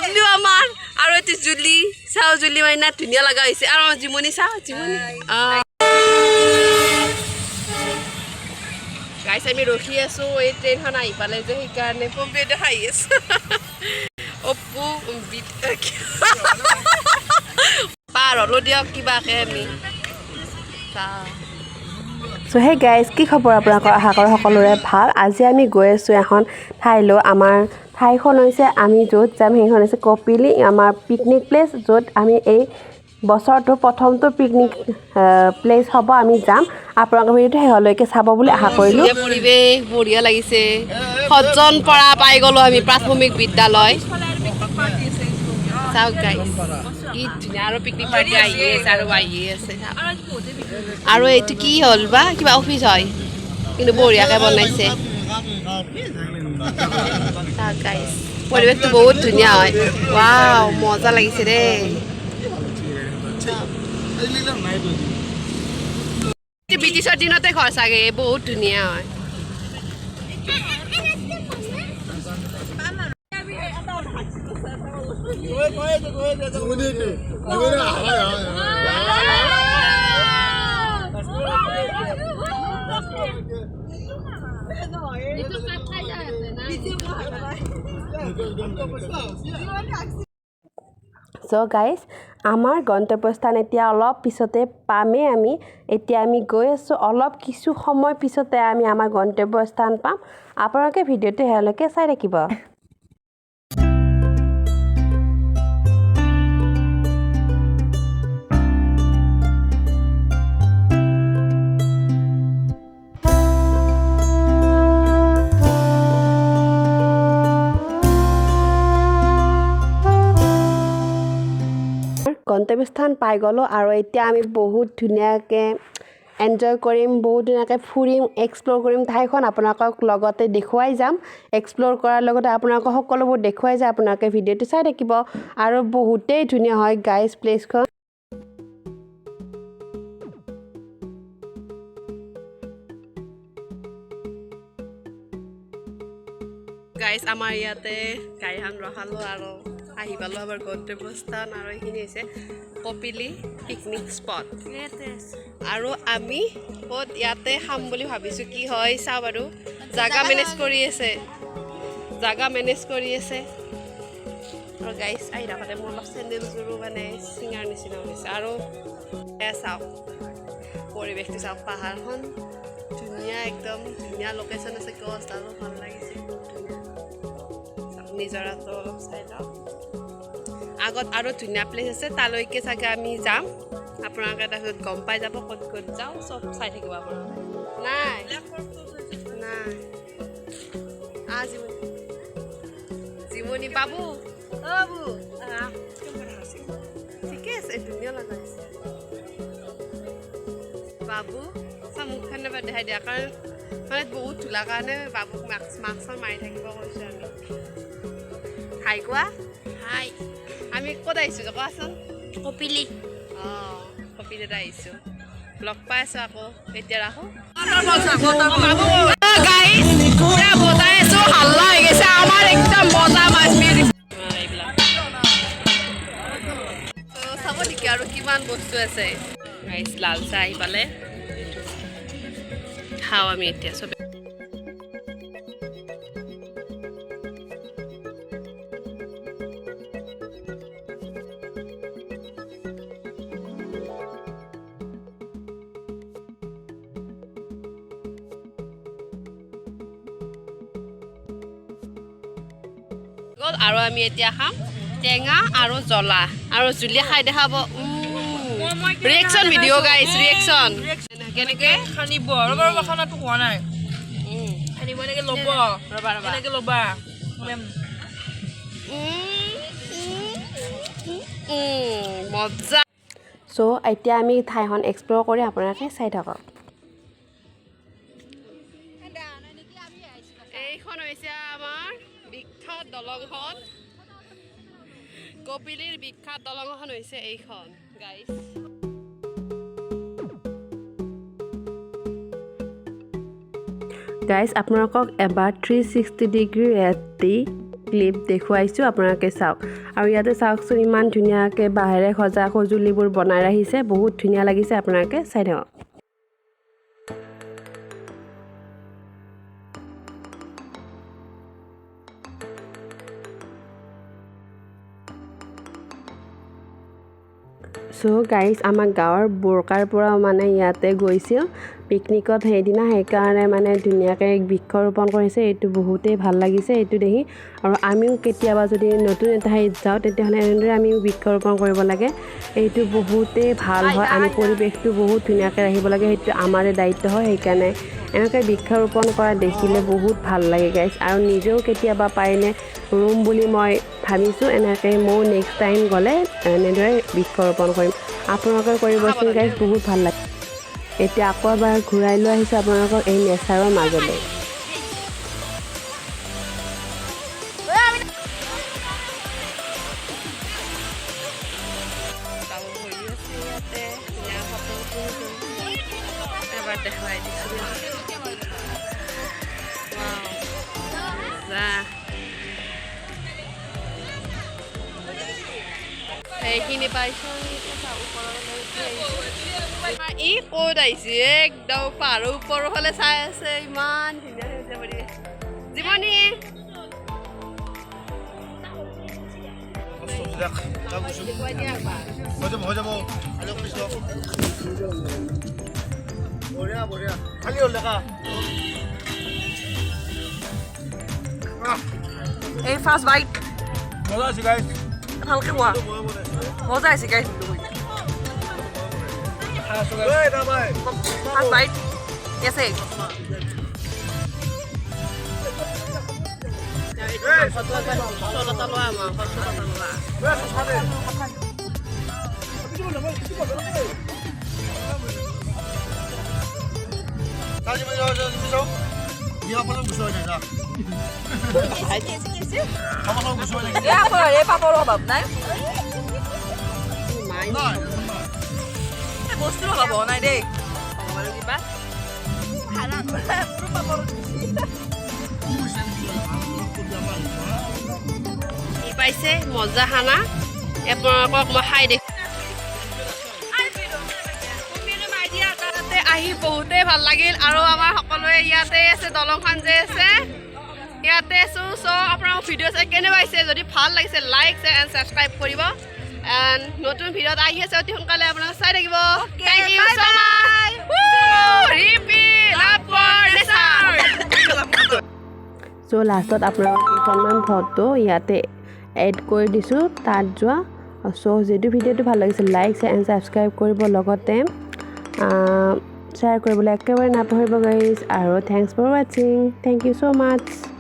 আমলিও আমাৰ আৰু এটি জুলি চাও জুলি মাইনা ধুনীয়া লগা হৈছে আৰু জিমনি চাও জিমনি গাইছ আমি ৰখি আছো এই ট্ৰেইনখন আহি পালে যে সেইকাৰণে পম্পে দেখাই আছো অপু পাৰ হলো দিয়ক কিবাকে আমি সো হে গাইজ কি খবৰ আপোনালোকৰ আশা কৰোঁ সকলোৰে ভাল আজি আমি গৈ আছোঁ এখন ঠাইলৈ আমাৰ ঠাইখন হৈছে আমি য'ত যাম সেইখন হৈছে কপিলি আমাৰ পিকনিক প্লেচ য'ত আমি এই বছৰটো প্ৰথমটো পিকনিক প্লেচ হ'ব আমি যাম আপোনালোকৰ ভিডিঅ'টো শেষলৈকে চাব বুলি আশা কৰিলোঁ পৰিৱেশ বঢ়িয়া লাগিছে সজ্জন পৰা পাই গ'লো আমি প্ৰাথমিক বিদ্যালয় চাওক গাইজ কি ধুনীয়া আৰু পিকনিক পাৰ্টি আহিয়ে আছে আৰু আহিয়ে আছে আৰু এইটো কি হ'ল বা কিবা অফিচ হয় কিন্তু বঢ়িয়াকৈ বনাইছে চাওক গাইজ পৰিৱেশটো বহুত ধুনীয়া হয় ৱাও মজা লাগিছে দেই ব্ৰিটিছৰ দিনতে ঘৰ চাগে বহুত ধুনীয়া হয় চ' গাইজ আমাৰ গন্তব্যস্থান এতিয়া অলপ পিছতে পামেই আমি এতিয়া আমি গৈ আছোঁ অলপ কিছু সময় পিছতে আমি আমাৰ গন্তব্যস্থান পাম আপোনালোকে ভিডিঅ'টো শেষলৈকে চাই থাকিব গন্তব্যস্থান পাই গ'লোঁ আৰু এতিয়া আমি বহুত ধুনীয়াকৈ এনজয় কৰিম বহুত ধুনীয়াকৈ ফুৰিম এক্সপ্ল'ৰ কৰিম ঠাইখন আপোনালোকক লগতে দেখুৱাই যাম এক্সপ্ল'ৰ কৰাৰ লগতে আপোনালোকক সকলোবোৰ দেখুৱাই যায় আপোনালোকে ভিডিঅ'টো চাই থাকিব আৰু বহুতেই ধুনীয়া হয় গাইজ প্লেচখন গাইজ আমাৰ ইয়াতে গাড়ীখন ৰখালোঁ আৰু আহি পালোঁ আমাৰ গন্তব্যস্থান আৰু এইখিনি হৈছে কপিলি পিকনিক স্পট আৰু আমি ক'ত ইয়াতে খাম বুলি ভাবিছোঁ কি হয় চাওঁ বাৰু জাগা মেনেজ কৰি আছে আৰু গাইজ আহি থাকোঁতে মোৰ অলপ চেণ্ডেলযোৰো মানে চিঙাৰ নিচিনা হৈছে আৰু চাওক পৰিৱেশটো চাওক পাহাৰখন ধুনীয়া একদম ধুনীয়া লোকেশ্যন আছে গছডালো ভাল লাগিছে নিজৰাটো অলপ চাই লওক আগত আৰু ধুনীয়া প্লেচ আছে তালৈকে চাগে আমি যাম আপোনালোকে তাৰপিছত গম পাই যাব ক'ত ক'ত যাওঁ চব চাই থাকিব আপোনালোকে নাই জিমনি বাবু ঠিকে আছে ধুনীয়া লগাইছে বাবু চাহ মুখখন এবাৰ দেখাই দিয়া কাৰণ মানে বহুত ধূলা কাৰণে বাবুক মাস্ক মাৰি থাকিব কৈছোঁ আমি হাই কোৱা হাই আমি ক'ত আহিছোঁ কোৱাচোন কপিলি কপিলিত আহিছোঁ লগ পাই আছোঁ আকৌ এতিয়া ৰাখোঁ বজাই আছোঁ হাল্লা হৈ গৈছে আমাৰ একদম মজা মাছ এইবিলাক চাব নেকি আৰু কিমান বস্তু আছে গাইছ লাল চাহ আহি পালে খাওঁ আমি এতিয়া চবে আৰু আমি এতিয়া খাম টেঙা আৰু জ্বলা আৰু জুলি খাই দেখাব ৰিয়েকশ্যন ভিডিঅ' গাইছ ৰিয়েকশ্যন কেনেকৈ খানিব ৰ'বা খানাটো হোৱা নাই খানিব এনেকৈ ল'ব এনেকৈ ল'বা মজা চ' এতিয়া আমি ঠাইখন এক্সপ্ল'ৰ কৰি আপোনালোকে চাই থাকক এইখন হৈছে আমাৰ বিখ্যাত দলংখন কপিলিৰ বিখ্যাত দলংখন হৈছে এইখন গাইছ গাইজ আপোনালোকক এবাৰ 360 ডিগ্ৰী ৰাতি ক্লিপ দেখুৱাইছোঁ আপোনালোকে চাওক আৰু ইয়াতে চাওকচোন ইমান ধুনীয়াকৈ বাঁহেৰে সজা সঁজুলিবোৰ বনাই ৰাখিছে বহুত ধুনীয়া লাগিছে আপোনালোকে চাই থাকক সো গাইজ আমাৰ গাঁৱৰ বোৰকাৰ পৰা মানে ইয়াতে গৈছিল পিকনিকত সেইদিনা সেইকাৰণে মানে ধুনীয়াকৈ বৃক্ষৰোপণ কৰিছে এইটো বহুতেই ভাল লাগিছে এইটো দেখি আৰু আমিও কেতিয়াবা যদি নতুন এটা ঠাইত যাওঁ তেতিয়াহ'লে এনেদৰে আমিও বৃক্ষৰোপণ কৰিব লাগে এইটো বহুতেই ভাল হয় আমি পৰিৱেশটো বহুত ধুনীয়াকৈ ৰাখিব লাগে সেইটো আমাৰে দায়িত্ব হয় সেইকাৰণে এনেকৈ বৃক্ষৰোপণ কৰা দেখিলে বহুত ভাল লাগে গাইজ আৰু নিজেও কেতিয়াবা পাৰিলে ৰুম বুলি মই ভাবিছোঁ এনেকৈ ময়ো নেক্সট টাইম গ'লে এনেদৰে বৃক্ষৰোপণ কৰিম আপোনালোকে কৰিবচোন গাইজ বহুত ভাল লাগে এতিয়া আকৌ এবাৰ ঘূৰাই লৈ আহিছোঁ আপোনালোকক এই নেচাৰৰ মাজলৈ সেইখিনি পাইছোঁ ই ক'ত আহিছে একদম পাহাৰৰ ওপৰৰ ফালে চাই আছে ইমান ধুনীয়া হৈছে পৰিৱেশ জীৱনী এই ফাৰ্ষ্ট বাইট মজা আছে গাইজ ভালকে খোৱা মজা আছে গাইজ ফাৰ্ষ্ট বাইট আছে পাপৰৰ অভাৱ নাই বস্তুৰ অভাৱ হোৱা নাই দেই কিবা পাইছে মজা খানা আপোনালোকক মই খাই দেখো আহি বহুতেই ভাল লাগিল আৰু আমাৰ সকলোৱে ইয়াতে আছে দলংখন যে আছে ইয়াতে আছোঁ চ' আপোনালোক ভিডিঅ' চাই কেনে পাইছে যদি ভাল লাগিছে লাইক শ্বেয়াৰ এণ্ড ছাবস্ক্ৰাইব কৰিব এণ্ড নতুন ভিডিঅ'ত আহি আছে অতি সোনকালে আপোনালোকে চাই থাকিব thank you so' much Rimpi love for nature so' লাষ্টত আপোনালোকক কেইখনমান ফটো ইয়াতে এড কৰি দিছোঁ তাত যোৱা চ' যদি ভিডিঅ'টো ভাল লাগিছে লাইক শ্বেয়াৰ এণ্ড ছাবস্ক্ৰাইব কৰিব লগতে শ্বেয়াৰ কৰিবলৈ একেবাৰে নাপাহৰিব গাইজ আৰু থেংকছ ফৰ ৱাচিং থেংক ইউ ছ' মাছ